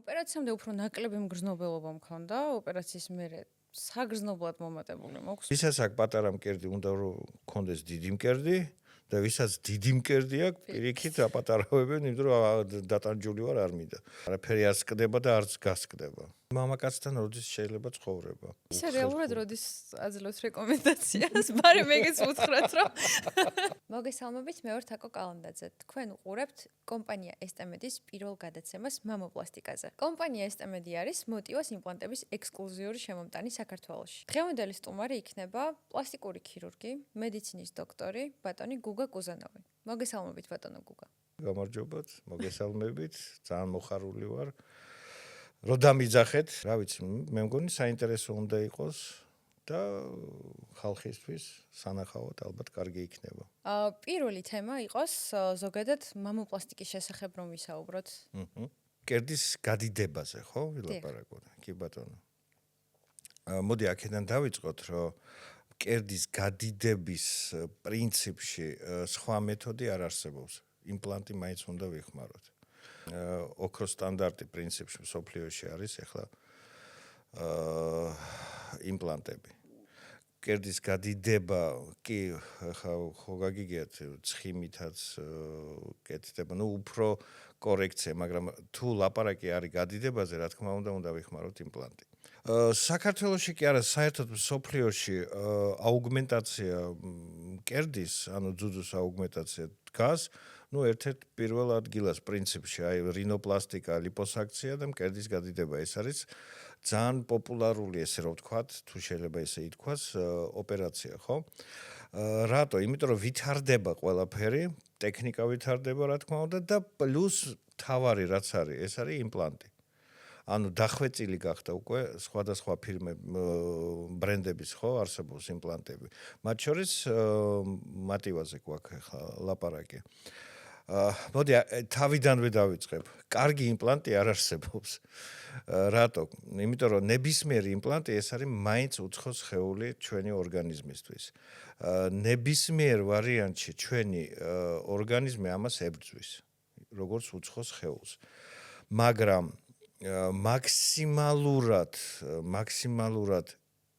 ოპერაციამდე უფრო ნაკლები მგრძნობელობა მქონდა, ოპერაციის მერე საგრძნობლად მომატებული მოქვს. ვისაც აქ პატარა მკერდი უნდა რომ გქონდეს დიდი მკერდი და ვისაც დიდი მკერდი აქვს, პირიქით აპატარავებენ, იმიტომ რომ დატანჯული ვარ არ მინდა. არაფერი არ სკდება და არც გასკდება. მამაკაცთან როდის შეიძლება ცხოვრება? ისე რეალურად როდის აძლევთ რეკომენდაციას, მაგრამ ეგეც უთხრათ, რომ მოგესალმებით, მე ვარ თაკო კალანდაძე. თქვენ უყურებთ კომპანია ესტემედის პირველ გადაცემას მამოპლასტიკაზე. კომპანია ესტემედი არის მოტივას იმპლანტების ექსკლუზიური შემომტანი საქართველოში. დღევანდელი სტუმარი იქნება პლასტიკური ქირურგი, მედიცინის დოქტორი, ბატონი გუგა კუზანოვი. მოგესალმებით, ბატონო გუგა. გამარჯობათ, მოგესალმებით, ძალიან მოხარული ვარ. რო დამიძახეთ, რა ვიცი, მე მგონი საინტერესო უნდა იყოს და ხალხისთვის სანახავად ალბათ კარგი იქნება. პირველი თემა იყოს ზოგადად მამოპლასტიკის შესახებ რომ ვისაუბროთ. მკერდის გადიდებაზე, ხო, ვილაპარაკოთ? კი ბატონო. მოდი აქედან დავიწყოთ, რომ მკერდის გადიდების პრინციპში სხვა მეთოდი არ არსებობს. იმპლანტი მაინც უნდა ვიხმაროთ. ოქროს სტანდარტი პრინციპში მსოფლიოში არის ახლა იმპლანტები. მკერდის გადიდება კი ახლა ხო გაგიგიათ ცხიმითაც კეთდება, უფრო კორექცია, მაგრამ თუ ლაპარაკი არის გადიდებაზე, რა თქმა უნდა ვიხმაროთ იმპლანტი. საქართველოში კი არა, საერთოდ მსოფლიოში აუგმენტაცია მკერდის, ანუ ძუძუს აუგმენტაცია დგას ერთ-ერთ პირველ ადგილას პრინციპში, აი რინოპლასტიკა, ლიპოსაქცია და მკერდის გადიდება. ეს არის ძალიან პოპულარული, ესე რომ ვთქვათ, თუ შეიძლება ესე ითქვას, ოპერაცია, ხო? რატო? იმიტომ რომ ვითარდება ყველაფერი, ტექნიკა ვითარდება, რა თქმა უნდა, და პლუს თავარი რაც არის, ეს არის იმპლანტი. ანუ დახვეწილი გახდა უკვე სხვადასხვა ბრენდების, ხო, არსებობს იმპლანტები. მათ შორის მატივაზე გვაქვს ახლა ლაპარაკი. მოდი თავიდანვე დავიწყებ. კარგი იმპლანტი არ არსებობს. რატო? იმიტომ რომ ნებისმიერი იმპლანტი ეს არის მაინც უცხო სხეული ჩვენი ორგანიზმისთვის. ნებისმიერ ვარიანტში ჩვენი ორგანიზმი ამას ებრძვის, როგორც უცხო სხეულს. მაგრამ მაქსიმალურად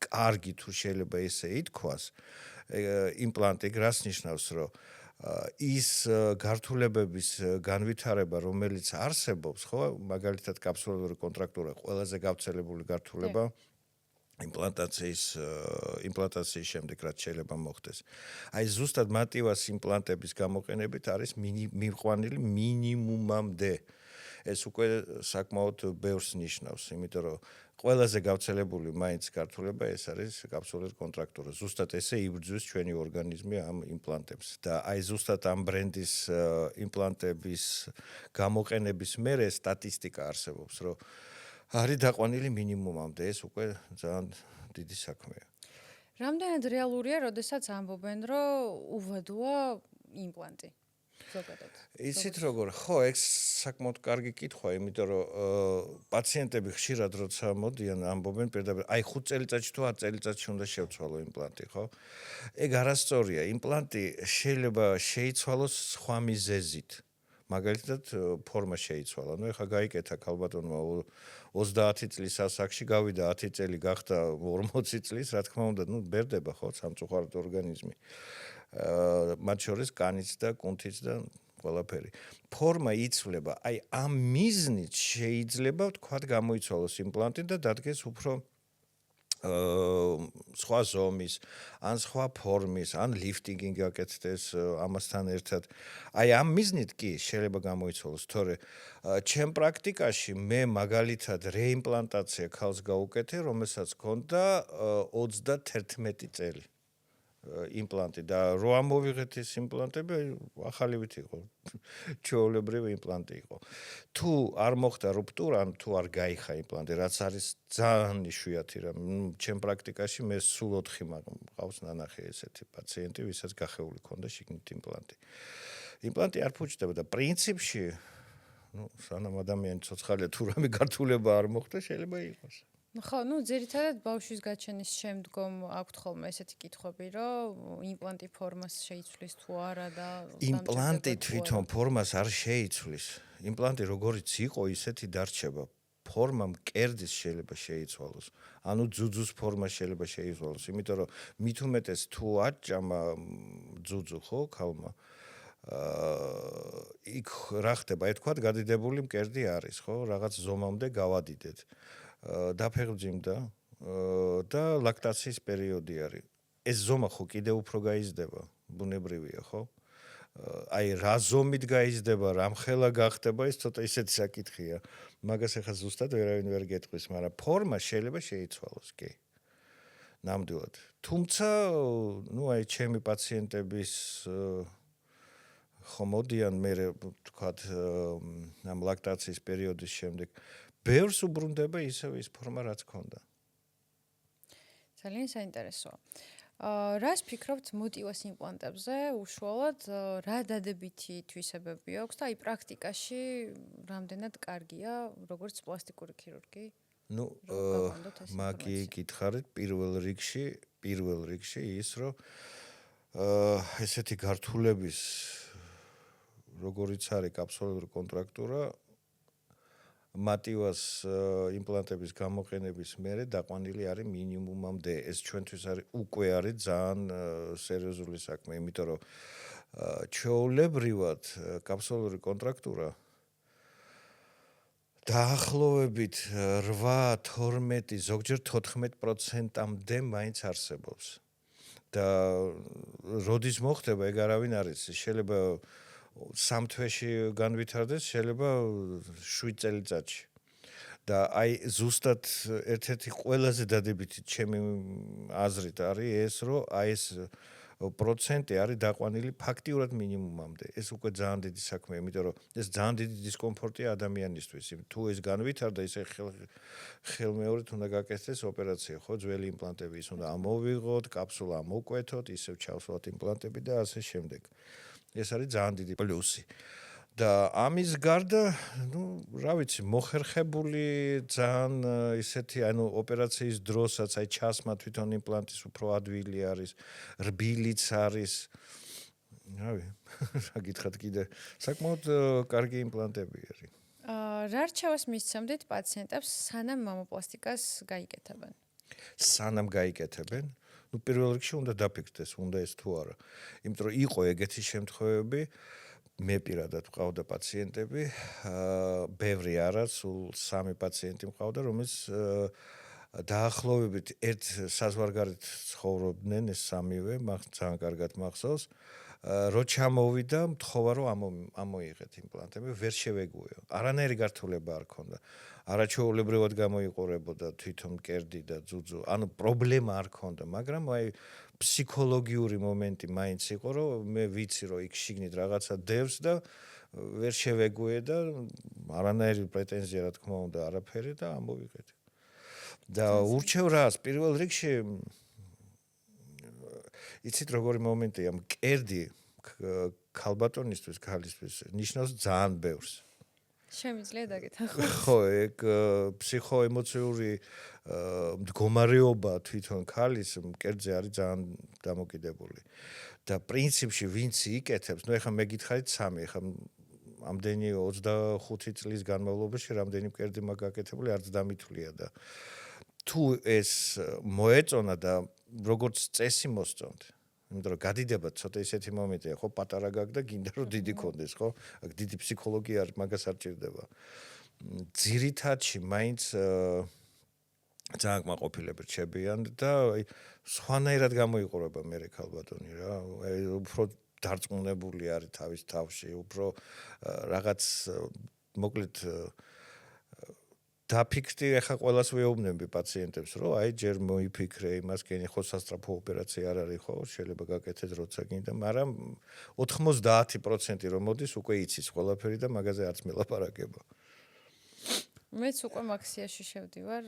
კარგი თუ შეიძლება ესე ითქვას, იმპლანტი რას ნიშნავს, რომ ის გართულებების განვითარება, რომელიც არსებობს, ხო, მაგალითად კაფსულური კონტრაქტურა, ყველაზე გავრცელებული გართულება იმპლანტაციის შემდეგ რაც შეიძლება მოხდეს. აი ზუსტად მატივას იმპლანტების გამოყენებით არის მიყვანილი მინიმუმამდე. ეს უკვე საკმაოდ ბევრს ნიშნავს, იმიტომ რომ ყველაზე გავრცელებული მაინც გართულება ეს არის კაფსულური კონტრაქტურა. ზუსტად ესე იბრძვის ჩვენი ორგანიზმი ამ იმპლანტებს და აი ზუსტად ამ ბრენდის იმპლანტების გამოყენების მერე სტატისტიკა არსებობს, რომ არის დაყვანილი მინიმუმამდე. ეს უკვე ძალიან დიდი საქმეა. რამდენად რეალურია, როდესაც ამბობენ, რომ უვადოა იმპლანტი? იცით როგორ, ხო, ეს საკმაოდ კარგი კითხვა, იმიტომ რომ პაციენტები ხშირად როცა მოდიან, ამბობენ პირდაპირ, აი 5 წელიწადში თუ 10 წელიწადში უნდა შევცვალო იმპლანტი, ხო? ეგ არასწორია. იმპლანტი შეიძლება შეიცვალოს სხვა მიზეზით. მაგალითად, ფორმა შეიცვალა. ეხლა გაიკეთა ქალბატონმა 30 წლის ასაკში, გავიდა 10 წელი, გახდა 40 წლის, რა თქმა უნდა, ბერდება ხო სამწუხაროდ ორგანიზმი. მათ შორის კანიც და კუნთიც და ყველაფერი. ფორმა იცვლება, აი ამ მიზნით შეიძლება ვთქვათ გამოიცვალოს იმპლანტი და დადგეს უფრო სხვა ზომის, ან სხვა ფორმის, ან ლიფტინგი გაკეთდეს ამასთან ერთად. აი ამ მიზნით კი შეიძლება გამოიცვალოს, თორე ჩემ პრაქტიკაში მე მაგალითად რეიმპლანტაცია ქალს გავუკეთე, რომელსაც ჰქონდა 31 წელი. იმპლანტი და რო ამოვიღეთ ეს იმპლანტები, ახალივით იყო. ჩვეულებრივი იმპლანტი იყო. თუ არ მოხდა რუპტურა, ან თუ არ გაიხა იმპლანტი, რაც არის ძალიან იშვიათი რა. ჩემ პრაქტიკაში მე სულ 4 მყავს ნანახი ესეთი პაციენტი, ვისაც გახეული ქონდა შიგნით იმპლანტი. იმპლანტი არ ფუჭდება და პრინციპში, სანამ ადამიანი ცოცხალია, თუ რამე გართულება არ მოხდა, შეიძლება იყოს. ხო, ძირითადად ბავშვის გაჩენის შემდგომ აქვთ ხოლმე ესეთი კითხვები, რომ იმპლანტი ფორმას შეიცვლის თუ არა და იმპლანტი თვითონ ფორმას არ შეიცვლის. იმპლანტი როგორიც იყო, ისეთი დარჩება. ფორმა მკერდის შეიძლება შეიცვალოს. ანუ ძუძუს ფორმა შეიძლება შეიცვალოს, იმიტომ რომ მით უმეტეს თუ აჭამა ძუძუ ხო ქალმა იქ რა ხდება, ეთქვათ გადიდებული მკერდი არის, ხო? რაღაც ზომამდე გავადიდეთ. დაფეხმძიმდა და ლაქტაციის პერიოდი არის. ეს ზომა ხო კიდე უფრო გაიზრდება, ბუნებრივია, ხო? აი რა ზომით გაიზრდება, რამხელა გახდება, ეს ცოტა ისეთი საკითხია. მაგას ახლა ზუსტად ვერავინ ვერ გეტყვის, მაგრამ ფორმა შეიძლება შეიცვალოს, კი. ნამდვილად. თუმცა, ну აი ჩემი პაციენტების ხო მოდიან მე ვთქვათ ამ ლაქტაციის პერიოდის შემდეგ ბევრს უბრუნდება ისევ ის ფორმა რაც ჰქონდა. ძალიან საინტერესოა. რას ფიქრობთ მოტივას იმპლანტებზე? უშუალოდ რა დადებითი თვისებები აქვს და აი პრაქტიკაში რამდენად კარგია, როგორც პლასტიკური ქირურგი? ну მაგი გითხარით პირველ რიგში ის რომ ესეთი გართულების როგორიც არის კაფსულური კონტრაქტურა მატივას იმპლანტების გამოყენების მერე დაყვანილი არის მინიმუმამდე. ეს ჩვენთვის არის უკვე არის ძალიან სერიოზული საქმე, იმიტომ რომ ჩვეულებრივად კაფსულური კონტრაქტურა დაახლოებით 8-12, ზოგჯერ 14%-მდე მაინც არსებობს. და როდის მოხდება, ეგ არავინ არ იცის. შეიძლება 3 თვეში განვითარდეს, შეიძლება 7 წელიწადში. და აი ზუსტად ერთ-ერთი ყველაზე დადებითი ჩემი აზრით არის ეს, რომ აი ეს პროცენტი არის დაყვანილი ფაქტიურად მინიმუმამდე. ეს უკვე ძალიან დიდი საქმეა, იმიტომ რომ ეს ძალიან დიდი დისკომფორტია ადამიანისთვის. თუ ეს განვითარდა, ისე ხელმეორედ უნდა გაკეთდეს ოპერაცია, ხო, ძველი იმპლანტები ის უნდა ამოვიღოთ, კაფსულა ამოვკვეთოთ, ისევ ჩავსვათ იმპლანტები და ასე შემდეგ. ეს არის ძალიან დიდი პლუსი. და ამის გარდა, ну, რა ვიცი, მოხერხებული ძალიან ისეთი, ანუ ოპერაციის დროსაც აი ჩასმა თვითონ იმპლანტის უფრო ადვილი არის, რბილიც არის. რავი, რა გითხრათ კიდე, საკმაოდ კარგი იმპლანტები არის. რა რჩევას მისცემდით პაციენტებს სანამ მამოპლასტიკას გაიკეთებენ? სანამ გაიკეთებენ, ну, პირველ რიგში უნდა დაფიქრდეს, უნდა ეს თუ არა. იმიტომ რომ იყო ეგეთი შემთხვევები, მე პირადად მყავდა პაციენტები, ბევრი არა, სულ 3 პაციენტი მყავდა, რომელიც დაახლოებით ერთ საზღვარგარეთ ცხოვრობდნენ ეს 3-ვე, ძალიან კარგად მახსოვს. რო ჩამოვიდა, მთხოვა რომ ამოიღეთ იმპლანტები, ვერ შევეგუეო. არანაირი გართულება არ ქონდა. არაჩვეულებრივად გამოიყურებოდა თვითონ მკერდი და ძუძუ. ანუ პრობლემა არ ქონდა, მაგრამ აი ფსიქოლოგიური მომენტი მაინც იყო, რომ მე ვიცი, რომ იქ შიგნით რაღაცა დევს და ვერ შევეგუე და არანაირი პრეტენზია რა თქმა უნდა არაფერი და ამოვიღეთ. და ურჩევ რას, პირველ რიგში იცით როგორი მომენტია, მკერდი ქალბატონისთვის, ქალისთვის ნიშნავს ძალიან ბევრს. შემიძლია დაგეთ. ხო, ეგ ფსიქოემოციური მდგომარეობა თვითონ ქალის მკერდზე არის ძალიან დამოკიდებული. და პრინციპში ვინც იკეთებს, ну ეხლა მე გითხარით 3, ეხლა ამდენი 25 წლის განმავლობაში რამდენი მკერდი მაქვს გაკეთებული, არც დამითვლია და თუ ეს მოეწონა და როგორც წესი მოსწონთ. იმიტომ რომ გადიდება ცოტა ისეთი მომენტია, ხო, პატარა გაქვს და გინდა რომ დიდი კონდეს, ხო? აქ დიდი ფსიქოლოგია არის, მაგას არ ჭირდება. ძირითადში მაინც ძალიან კმაყოფილები რჩებიან და აი სხვანაირად გამოიყურება მე ქალბატონი რა. აი უფრო დარწმუნებული არის თავის თავში, უფრო რაღაც მოკლედ დაფიქრდი, ახლა ყველას ვეუბნები პაციენტებს, რომ აი ჯერ მოიფიქრე იმას, გენი ხო სასწრაფო ოპერაცია არ არის, ხო, შეიძლება გაკეთდეს როცა გინდა, მაგრამ 90% რომ მოდის, უკვე იცის ყველაფერი და მაგაზე არც მელაპარაკება. მეც უკვე მაქსიაში შევდივარ,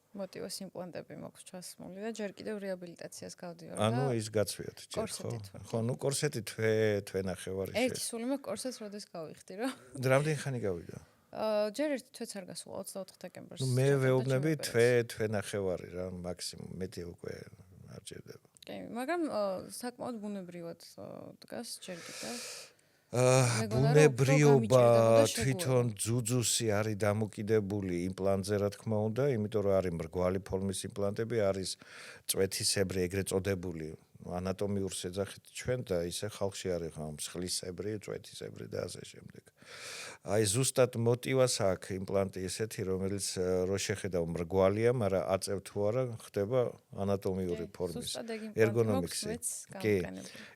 მოტივას იმპლანტები მაქვს ჩასმული და ჯერ კიდევ რეაბილიტაციას გავდივარ და ანუ ის გაცვიათ ჯერ, ხო? ხო, ну კორსეტი თვე ნახევარი შე. ერთი სული მაქვს კორსეტს როდეს გავიხდი რა. რამდენი ხანი გავიდა? ჯერ ერთი თვეც არ გასულა 24 დეკემბერს. მე ვეუბნები თვე ნახევარი რა, მაქსიმუმ, მეტი უკვე არ ჭირდება. კი, მაგრამ საკმაოდ ბუნებრივად დგას ჯერ კიდევ. ბუნებრიობა თვითონ ძუძუსი არის დამოკიდებული იმპლანტზე, რა თქმა უნდა, იმიტომ რომ არის მრგვალი ფორმის იმპლანტები, არის წვეთისებრი, ეგრეთ წოდებული ანატომიურ შეძახით ჩვენ და ისე ხალხში არის მსხლისებრი, წვეთისებრი და ასე შემდეგ. აი ზუსტად მოტივას აქვს იმპლანტი ესეთი, რომელიც რო შეხედავ მრგვალია, მაგრამ აწევ თუ არა ხდება ანატომიური ფორმის ერგონომიქსი. კი,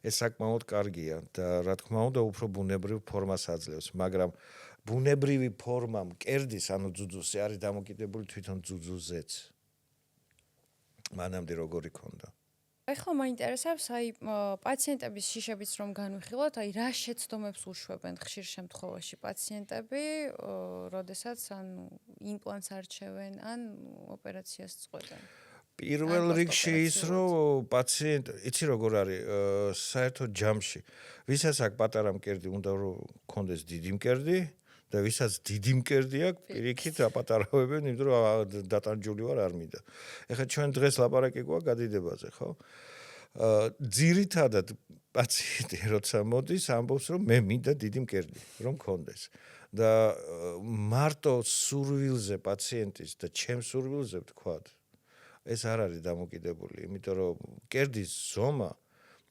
ეს საკმაოდ კარგია და რა თქმა უნდა უფრო ბუნებრივ ფორმას აძლევს, მაგრამ ბუნებრივი ფორმა მკერდის, ანუ ძუძუსი არის დამოკიდებული თვითონ ძუძუზეც. მანამდე როგორი ქონდა? ეხლა მაინტერესებს აი პაციენტების შიშებიც რომ განვიხილოთ, აი რა შეცდომებს უშვებენ ხშირ შემთხვევაში პაციენტები, როდესაც ანუ იმპლანტს არჩევენ ან ოპერაციას წყვეტენ. პირველ რიგში ის რომ პაციენტ, იცი როგორ არის, საერთოდ ჯამში, ვისაც აქვს პატარა მკერდი, უნდა რომ ქონდეს დიდი მკერდი და ვისაც დიდი მკერდი აქვს, პირიქით აპატარავებენ, იმიტომ რომ დატანჯული ვარ არ მინდა. ეხლა ჩვენ დღეს ლაპარაკი გვაქვს გადიდებაზე, ხო? ძირითადად პაციენტი როცა მოდის, ამბობს რომ მე მინდა დიდი მკერდი, რომ ქონდეს. და მარტო სურვილზე პაციენტის და ჩემს სურვილზე ვთქვათ, ეს არ არის დამოკიდებული, იმიტომ რომ მკერდის ზომა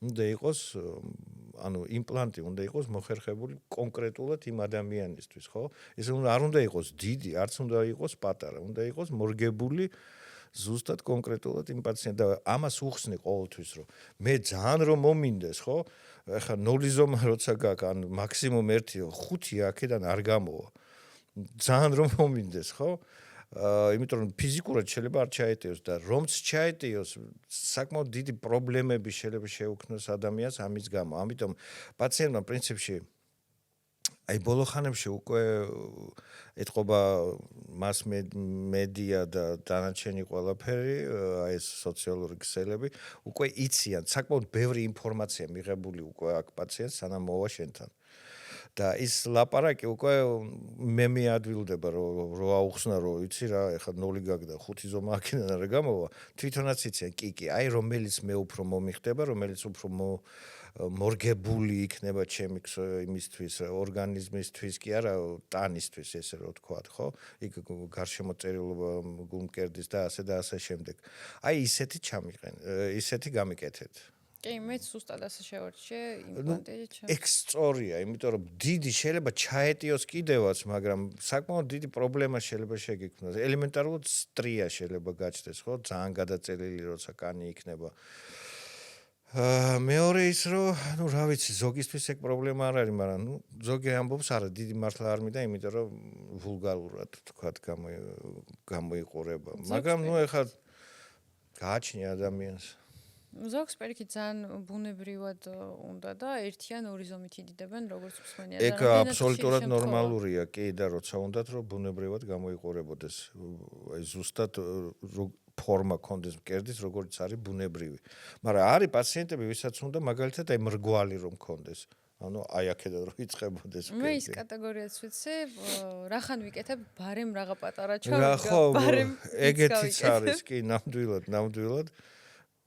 უნდა იყოს, ანუ იმპლანტი უნდა იყოს მოხერხებული კონკრეტულად იმ ადამიანისთვის, ხო? ეს არ უნდა იყოს დიდი, არც უნდა იყოს პატარა, უნდა იყოს მორგებული ზუსტად კონკრეტულად იმ პაციენტს და ამას უხსნი ყოველთვის, რომ მე ძალიან რომ მომინდეს, ხო? ეხლა 0 ზომა როცა გაქვს, ან მაქსიმუმ 1, 5 აქედან არ გამოვა. ძალიან რომ მომინდეს, ხო? იმიტომ რომ ფიზიკურად შეიძლება არ ჩაეტიოს და რომც ჩაეტიოს, საკმაოდ დიდი პრობლემები შეიძლება შეუქმნოს ადამიანს ამის გამო. ამიტომ პაციენტმა პრინციპში აი ბოლო ხანებში უკვე ეთყობა მას მედია და დანარჩენი ყველაფერი, აი ეს სოციალური ქსელები, უკვე იციან, საკმაოდ ბევრი ინფორმაცია მიღებული უკვე აქ პაციენტს სანამ მოვა შენთან. და ის ლაპარაკი უკვე მე მიადვილდება რომ აუხსნა რომ იცი რა ეხლა 0 გაქვს და 5 ზომა აქედან არ გამოვა თვითონაც იციან კი აი რომელიც მე უფრო მომიხდება რომელიც უფრო მორგებული იქნება ჩემი იმისთვის ორგანიზმისთვის კი არა ტანისთვის ესე რომ ვთქვათ ხო იქ გარშემო წერილობა გულმკერდის და ასე შემდეგ აი ისეთი ჩამიყენ ისეთი გამიკეთეთ კი, მეც უბრალოდ ასე შევარჩიე იმპლანტი ჩემს. ეგ სწორია, იმიტომ რომ დიდი შეიძლება ჩაეტიოს კიდევაც, მაგრამ საკმაოდ დიდი პრობლემა შეიძლება შეგექმნას. ელემენტარულად სტრია შეიძლება გაჩნდეს, ხო? ძალიან გადაწელილი როცა კანი იქნება. მეორე ის რომ, ну, რა ვიცი, ზოგისთვის ეგ პრობლემა არ არის, მაგრამ ну, ზოგი ამბობს, არა, დიდი მართლა არ მინდა, იმიტომ რომ ვულგარულად თქვათ გამოიყურება. მაგრამ ну, ეხლა გააჩნია ადამიანს ზოგს პირიქით ძალიან ბუნებრივად უნდა და ერთი ან ორი ზომით იდიდებენ როგორც მსმენელი. ეგ აბსოლუტურად ნორმალურია, კი და როცა უნდათ რომ ბუნებრივად გამოიყურებოდეს. აი ზუსტად ფორმა კონდეს მკერდის, როგორც არის ბუნებრივი. მაგრამ არის პაციენტები, ვისაც უნდა მაგალითად აი მრგვალი რომ კონდეს. ანუ აი აქედან რომ იწყებოდეს მკერდი. მე ის კატეგორიაც ვიცი, რახან ვიკეთებ, ბარემ რაღაცა პატარა ბარემ ეგეთიც არის, კი, ნამდვილად.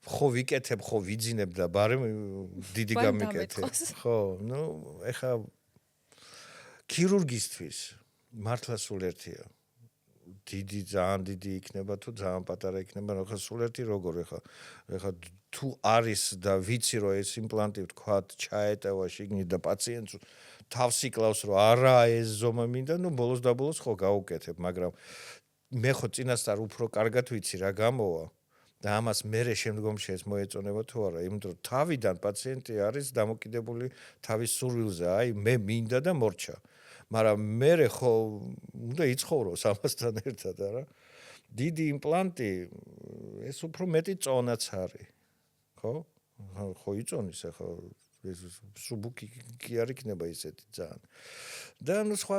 ხო ვიკეთებ, ხო ვიძინებ და ბარემ დიდი გამიკეთებ. ხო, ну, ეხა ქირურგისთვის მართლა სულ ერთია. დიდი, ძალიან დიდი იქნება თუ ძალიან პატარა იქნება, ხო სულ ერთი როგორ ეხა თუ არის და ვიცი რომ ეს იმპლანტი ვთქვათ ჩაეტევა შიგნით და პაციენტს თავს იკლავს რომ არა ეს ზომა მინდა, ну, ბოლოს და ბოლოს ხო გავუკეთებ, მაგრამ მე ხო წინასწარ უფრო კარგად ვიცი რა გამოვა. და ამას მერე შემდგომში ეს მოეწონება თუ არა, იმიტომ რომ თავიდან პაციენტი არის დამოკიდებული თავის სურვილზე, აი მე მინდა და მორჩა. მაგრამ მერე ხო უნდა იცხოვროს ამასთან ერთად, არა? დიდი იმპლანტი ეს უფრო მეტი წონაც არის. ხო? ხო იწონის ახლა ეს სუბუქი კი არ იქნება ისეთი ძალიან. და ნუ სხვა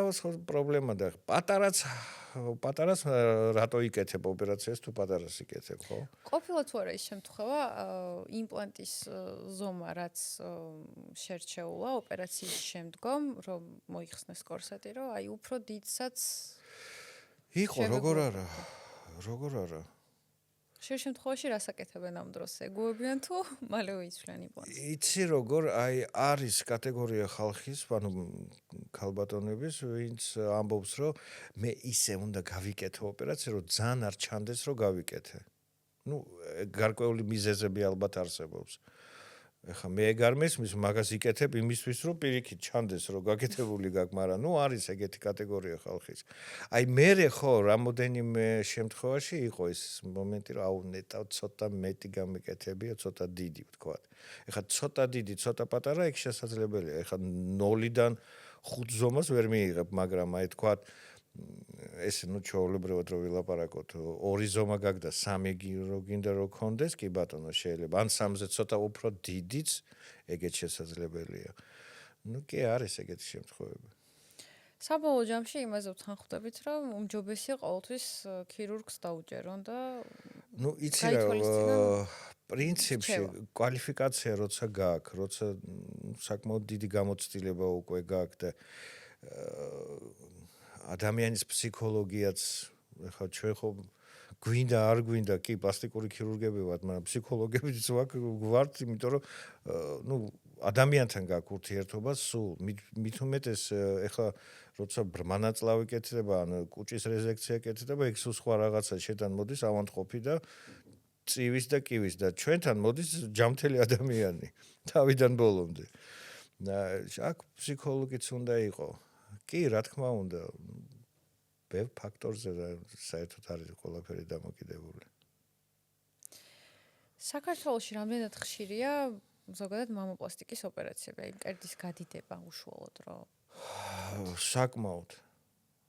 პრობლემა და პატარას რატო იკეთებ ოპერაციას თუ პატარას იკეთებ, ხო? ყოფილა თუ არა ის შემთხვევა, იმპლანტის ზომა რაც შერჩეულა ოპერაციის შემდგომ, რომ მოიხსნეს კორსეტი, რომ აი უფრო დიდსაც იყო, როგორ არა? ხშირ შემთხვევაში რასაკეთებენ ამ დროს? ეგუებიან თუ მალევე იცვლიან იმპლანტს? იცი როგორ არის კატეგორია ხალხის, ანუ ქალბატონების, ვინც ამბობს, რომ მე ისე უნდა გავიკეთო ოპერაცია, რომ ძალიან არ ჩანდეს, რომ გავიკეთე. გარკვეული მიზეზები ალბათ არსებობს. ეხა მე ეგ არ მესმის, მაგას იკეთებ იმისთვის, რომ პირიქით ჩანდეს, რომ გაკეთებული გაქვს, მაგრამ არის ეგეთი კატეგორია ხალხის. მე ხო რამოდენიმე შემთხვევაში იყო ეს მომენტი, რომ ნეტავ ცოტა მეტი გამიკეთებია, ცოტა დიდი ვთქვათ. ეხა ცოტა დიდი, ცოტა პატარა ეგ შესაძლებელია. ეხა 0-დან 5 ზომას ვერ მიიღებ, მაგრამ ვთქვათ ეს ჩვეულებრივად რო ვილაპარაკოთ 2 ზომა გაქვს და 3 რო გინდა რომ კონდეს კი ბატონო შეიძლება ან 3-ზე ცოტა უფრო დიდიც ეგეც შესაძლებელია. კი არის ეგეთი შემთხვევები. საბოლოო ჯამში იმაზე ვთანხმდებით, რომ უმჯობესია ყოველთვის ქირურგს დაუჭერონ და იცი რა პრინციპში კვალიფიკაცია როცა გაქვს, როცა საკმაოდ დიდი გამოცდილება უკვე გაქვს და ადამიანის ფსიქოლოგიაც ეხლა ჩვენ ხო გვინდა არ გვინდა კი პლასტიკური ქირურგები ვართ, მაგრამ ფსიქოლოგებიც ვართ, იმიტომ რომ ადამიანთან გაქვს ურთიერთობა სულ მით უმეტეს ეხლა როცა ბრმანაწლავი კეთდება ან კუჭის რეზექცია კეთდება, ეგ სულ სხვა რაღაცა შეთან მოდის ავანტყოფი და წივის და კივის და ჩვენთან მოდის ჯამთელი ადამიანი თავიდან ბოლომდე. აქ ფსიქოლოგიც უნდა იყო. კი, რა თქმა უნდა, ბევრ ფაქტორზე საერთოდ არის ყველაფერი დამოკიდებული. საქართველოში რამდენად ხშირია ზოგადად მამოპლასტიკის ოპერაციები, აი მკერდის გადიდება უშუალოდ რო?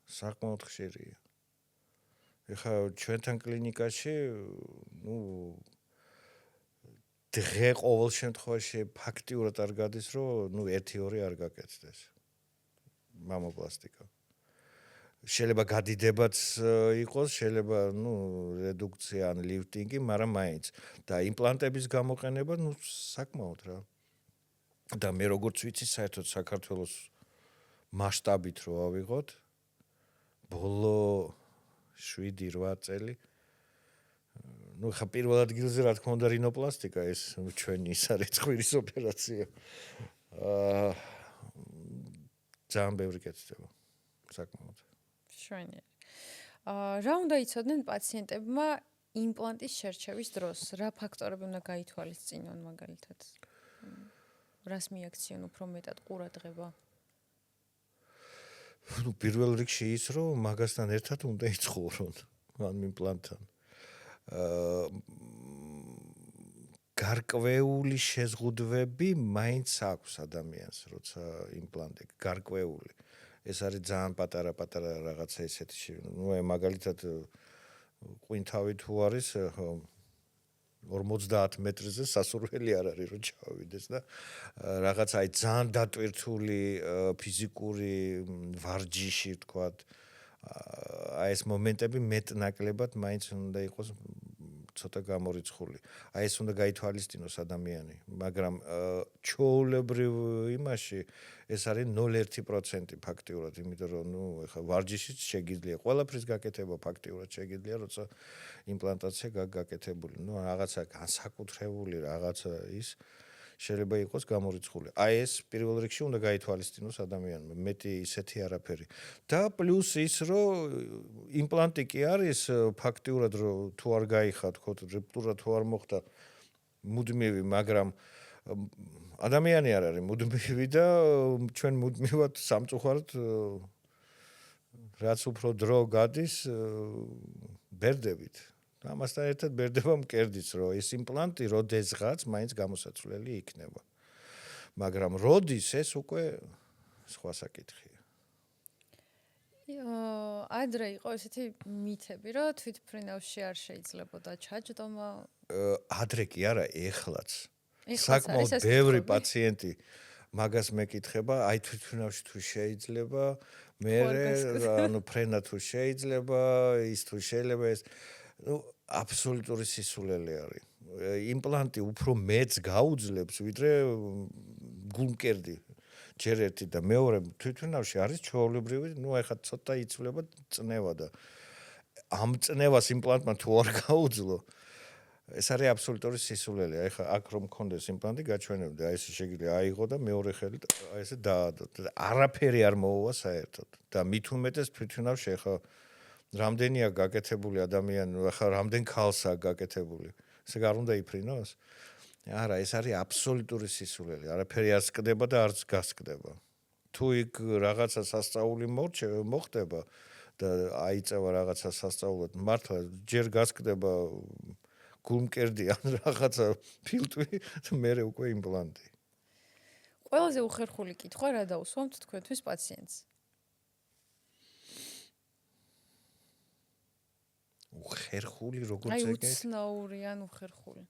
საკმაოდ ხშირია. ეხლა ჩვენთან კლინიკაში, დღე ყოველ შემთხვევაში ფაქტიურად არ გადის, რომ 1-2 არ გაკეთდეს მამოპლასტიკა. შეიძლება გადიდებაც იყოს, შეიძლება რედუქცია ან ლიფტინგი, მაგრამ მაინც და იმპლანტების გამოყენება საკმაოდ რა. და მე როგორც ვიცი, საერთოდ საქართველოს მასშტაბით რო ავიღოთ, ბოლო 7-8 წელი ხა პირველ ადგილზე რა თქმა უნდა რინოპლასტიკა ეს ჩვენი ის არის წვირის ოპერაცია. ძალიან ბევრი კეთდება საკმაოდ. შვენიერი. რა უნდა იცოდნენ პაციენტებმა იმპლანტის შერჩევის დროს? რა ფაქტორები უნდა გაითვალისწინონ მაგალითად? რას მიაქციონ უფრო მეტად ყურადღება? პირველ რიგში ის რომ მაგასთან ერთად უნდა იცხოვრონ ამ იმპლანტთან. გარკვეული შეზღუდვები მაინც აქვს ადამიანს, როცა იმპლანტი გარკვეული. ეს არის ძალიან პატარა რაღაცა ესეთი. მაგალითად ყვინთავი თუ არის 50 მეტრზე სასურველი არ არის რომ ჩავიდეს და რაღაც აი ძალიან დატვირთული ფიზიკური ვარჯიში ვთქვათ. აი ეს მომენტები მეტნაკლებად მაინც უნდა იყოს ცოტა გამორიცხული. აი ეს უნდა გაითვალისწინოს ადამიანი, მაგრამ ჩვეულებრივ იმაში ეს არის 0.1% ფაქტიურად, იმიტომ რომ ეხლა ვარჯიშიც შეგიძლია, ყველაფრის გაკეთება ფაქტიურად შეგიძლია, როცა იმპლანტაცია გაკეთებული. რაღაცა განსაკუთრებული რაღაცა ის შეიძლება იყოს გამორიცხული. აი ეს პირველ რიგში უნდა გაითვალისწინოს ადამიანმა, მეტი ისეთი არაფერი. და პლუს ის რომ იმპლანტი კი არის ფაქტიურად რომ თუ არ გაიხა, თქო, რეპტურა თუ არ მოხდა მუდმივი, მაგრამ ადამიანი არ არის მუდმივი და ჩვენ მუდმივად სამწუხაროდ რაც უფრო დრო გადის ბერდებით. ამასთან ერთად ბერდება მკერდიც, რომ ეს იმპლანტი როდესღაც მაინც გამოსაცვლელი იქნება. მაგრამ როდის ეს უკვე სხვა საკითხია. ადრე იყო ესეთი მითები, რომ თვითმფრინავში არ შეიძლებოდა ჩაჯდომა. ადრე კი არა, ეხლაც. საკმაოდ ბევრი პაციენტი მაგას მეკითხება, აი თვითმფრინავში თუ შეიძლება, მე ფრენა თუ შეიძლება, ის თუ შეიძლება ეს აბსოლუტური სისულელე არის. იმპლანტი უფრო მეც გაუძლებს, ვიდრე გულმკერდი. ჯერ ერთი და მეორე თვითმფრინავში არის ჩვეულებრივი, ეხლა ცოტა იცვლება წნევა და ამ წნევას იმპლანტმა თუ არ გაუძლო, ეს არის აბსოლუტური სისულელე. აი ხა აქ რომ მქონდეს იმპლანტი გაჩვენებდი, აი ეს შეგვიძლია აიღო და მეორე ხელით აი ესე დაადო. არაფერი არ მოუვა საერთოდ. და მით უმეტეს თვითონავ შეხა რამდენია გაკეთებული ადამიანი, ხა რამდენ ქალსა გაკეთებული. ესე არ უნდა იფრინოს? არა, ეს არის აბსოლუტური სისულელე. არაფერი არ სკდება და არც გასკდება. თუ იქ რაღაცა სასწაული მოხდება და აიწევა რაღაცა სასწაულად, მართლა ჯერ გასკდება გულმკერდი ან რაღაცა ფილტვი და მერე უკვე იმპლანტი. ყველაზე უხერხული კითხვა რა დაუსვამთ თქვენთვის პაციენტს? უხერხული როგორც აი ეგეთ? უცნაური ან უხერხული.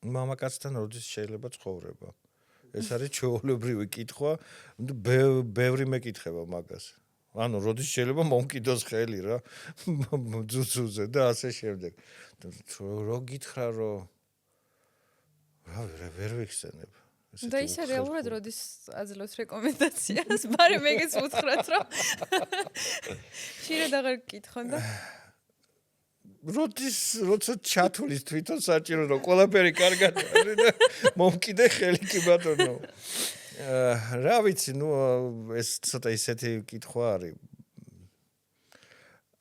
მამაკაცთან როდის შეიძლება ცხოვრება? ეს არის ჩვეულებრივი კითხვა, ბევრი მეკითხება მაგას. ანუ როდის შეიძლება მომკიდოს ხელი რა ძუძუზე და ასე შემდეგ. რო გითხრა რომ ვერ ვიხსენებ. და ისე რეალურად როდის აძლევთ რეკომენდაციას, მაგრამ ეგეც უთხრათ რომ შეიძლება აღარ გკითხონ და როცა ჩათulis თვითონ საჭირო რომ ყველაფერი კარგად არის და მომკიდე ხელი კი ბატონო. რა ვიცი, ნუ ეს ცოტა ისეთი კითხვა არის.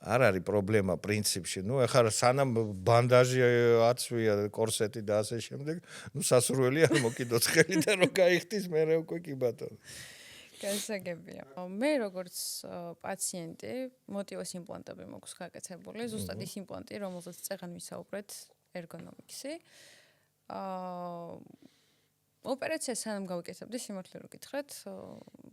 არ არის პრობლემა პრინციპში. ნუ ეხლა სანამ ბანდაჟი აცვია, კორსეტი და ასე შემდეგ, ნუ სასურველი არ მოკიდოს ხელი და რომ გაიხდის მერე უკვე კი ბატონო. გასაგებია. მე როგორც პაციენტი მოტივოს იმპლანტები მაქვს გაკეთებული, ზუსტად ის იმპლანტი, რომელზეც წეღან ვისაუბრეთ, ერგონომიქსი. ოპერაცია სანამ გავიკეთებდი, სიმართლე რომ გითხრათ,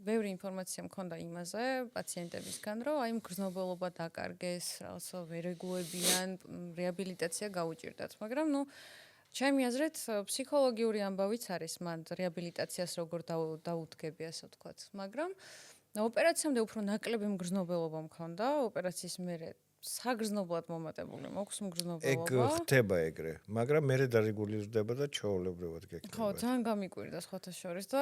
ბევრი ინფორმაცია მქონდა იმაზე პაციენტებისგან, რომ აი მგრძნობელობა დაკარგეს, რაღაცა ვერ ეგუებიან, რეაბილიტაცია გაუჭირდათ, მაგრამ ნუ ჩემი აზრით ფსიქოლოგიური ამბავიც არის მან რეაბილიტაციას როგორ დაუდგები, ასე ვთქვათ, მაგრამ ოპერაციამდე უფრო ნაკლები მგრძნობელობა მქონდა, ოპერაციის მერე საგრძნობლად მომატებული მოქვს მგრძნობელობა. ეგ ხდება ეგრე, მაგრამ მერე დარეგულირდება და ჩვეულებრივად გეკნება. ხო, ძალიან გამიკვირდა სხვათა შორის და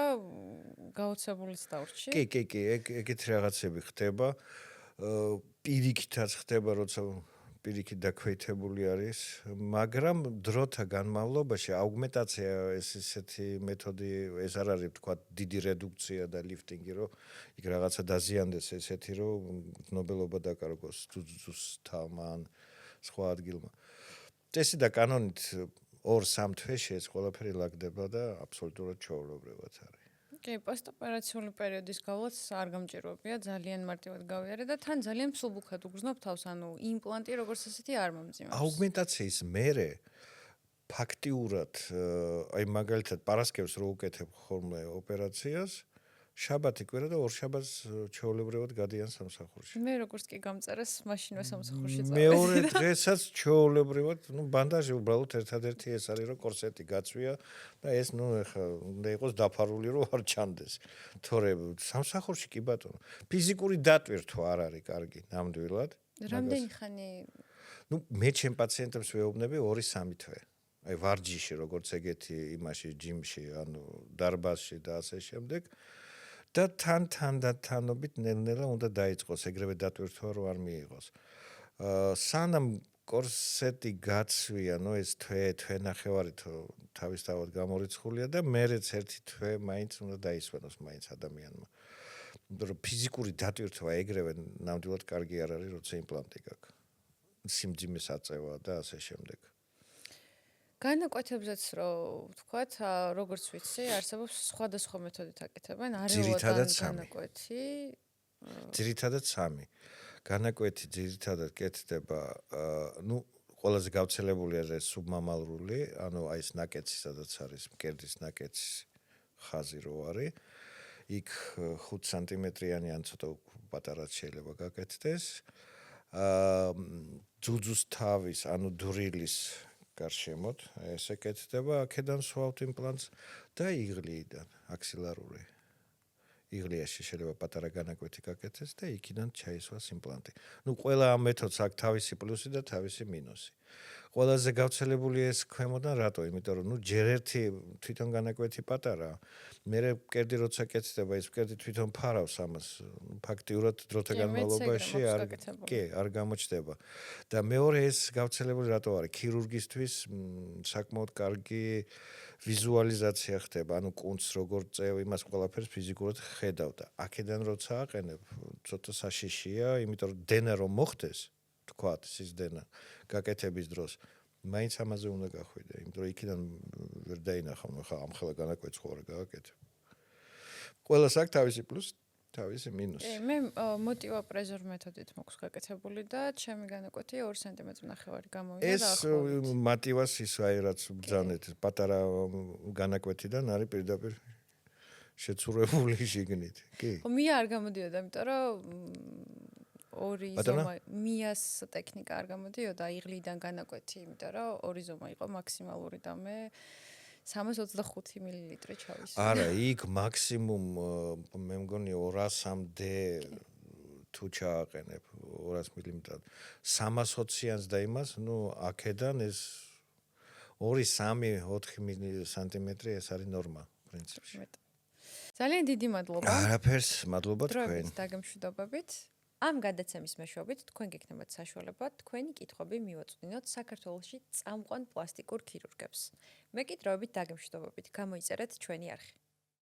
გაოცებულიც დავრჩი. კი, ეგეთი რაღაცები ხდება. პირიქითაც ხდება, როცა პირიქით დაქვეითებული არის, მაგრამ დროთა განმავლობაში აუგმენტაცია ეს ისეთი მეთოდი, ეს არ არის თქვა დიდი რედუქცია და ლიფტინგი, რომ იქ რაღაცა დაზიანდეს ესეთი, რომ ნობელობა დაკარგოს ძუძუსთან ან სხვა ადგილმა. წესი და კანონით 2-3 თვეში ეს ყველაფერი ლაგდება და აბსოლუტურად ჩვეულებრივად არის. კი, პოსტოპერაციული პერიოდის გავლაც არ გამჭირვებია, ძალიან მარტივად გავიარე და თან ძალიან მსუბუქად უგრძნობ თავს, ანუ იმპლანტი როგორც ასეთი არ მომძიმებს. აუგმენტაციის მერე ფაქტიურად, აი მაგალითად პარასკევს რო უკეთებ ხოლმე ოპერაციას, შაბათი კვირა და ორშაბათს ჩვეულებრივად გადიან სამსახურში. მე როგორც კი გამწერეს, მაშინვე სამსახურში წავედი. მეორე დღესაც ჩვეულებრივად, ნუ ბანდაჟი უბრალოდ ერთადერთი ეს არის, რომ კორსეტი გაწვია და ეს ნუ ეხა უნდა იყოს დაფარული, რომ არ ჩანდეს. თორე სამსახურში კი ბატონო, ფიზიკური დატვირთვა არ არის კარგი ნამდვილად. რამდენი ხანი? ნუ მე ჩემ პაციენტებს ვეუბნები 2-3 თვე. აი ვარჯიში როგორც ეგეთი იმაში ჯიმში, ანუ დარბაზში და ასე შემდეგ. და თანობით ნელ-ნელა უნდა დაიწყოს ეგრევე დატვირთვა რომ არ მიიღოს. სანამ კორსეტი გაცვია, ნუ ეს თვე ნახევარი თავისთავად გამორიცხულია და მერეც ერთი თვე მაინც უნდა დაისვენოს მაინც ადამიანმა. რომ ფიზიკური დატვირთვა ეგრევე ნამდვილად კარგი არ არის, როცა იმპლანტი გაქვს. სიმძიმეს აწევა და ასე შემდეგ. განაკვეთებზეც რომ ვთქვათ, როგორც ვიცი, არსებობს სხვადასხვა მეთოდით აკეთებენ, არეულადან განაკვეთი. ძირითადად 3. განაკვეთი ძირითადად კეთდება, ნუ ყველაზე გავრცელებული არის სუბმამალრული, ანუ აი ეს ნაკეცი, სადაც არის მკერდის ნაკეცის ხაზი რო არის. იქ 5 სანტიმეტრიანი ან ცოტა პატარაც შეიძლება გაკეთდეს. ძუძუს თავის, ანუ დვრილის გარშემოთ, ესე კეთდება, აქედან სვავთ იმპლანტს და იღლიიდან, აქსილარული. იღლიაში შეიძლება პატარა განაკვეთი გაკეთდეს და იქიდან ჩაისვას იმპლანტი. ნუ ყველა ამ მეთოდს აქვს თავისი პლუსი და თავისი მინუსი. ყველაზე გავრცელებული ეს ქვემოდან რატო? იმიტომ რომ ჯერ ერთი თვითონ განაკვეთი პატარა, მერე მკერდი როცა კეთდება, ის მკერდი თვითონ ფარავს ამას. ფაქტიურად დროთა განმავლობაში არ გამოჩნდება. და მეორე ეს გავრცელებული რატო არის? ქირურგისთვის საკმაოდ კარგი ვიზუალიზაცია ხდება, ანუ კუნთს როგორ წევ, იმას ყველაფერს ფიზიკურად ხედავ და აქედან როცა აყენებ, ცოტა საშიშია, იმიტომ რომ დენა რომ მოხდეს, თქვათ, ის დენა გაკეთების დროს, მაინც ამაზე უნდა გახვიდე, იმიტომ რომ იქიდან ვერ დაინახავ, ხა ამ ხელა განაკვეთს ხო არ გააკეთებ. ყველას აქვს თავისი პლუსი, თავისი მინუსი. მე მოტივაპრეზორ მეთოდით მაქვს გაკეთებული და ჩემი განაკვეთი 2 სანტიმეტრ ნახევარი გამოვიდა და ეს მოტივას ის აი რაც ბრძანეთ, პატარა განაკვეთიდან არის პირდაპირ შეცურებული შიგნით. კი. ხო, მია არ გამოდიოდა, იმიტომ რომ ორი ზომა მიას ტექნიკა არ გამოდიოდა, იღლიდან განაკვეთი, იმიტომ რომ ორი ზომა იყო მაქსიმალური და მე 325 მილილიტრი ჩავისვი. არა, იქ მაქსიმუმ მე მგონი 200-მდე თუ ჩააყენებ 200 მილიმეტრად 320-იანს და იმას, აქედან ეს 2-3-4 სანტიმეტრი ეს არის ნორმა პრინციპში. ძალიან დიდი მადლობა. არაფერს, მადლობა თქვენ. დროებით დაგემშვიდობებით. ამ გადაცემის მეშვეობით თქვენ გექნებათ საშუალება თქვენი კითხვები მივაწვდინოთ საქართველოში წამყვან პლასტიკურ ქირურგებს. მე კი დროებით დაგემშვიდობებით. გამოიწერეთ ჩვენი არხი.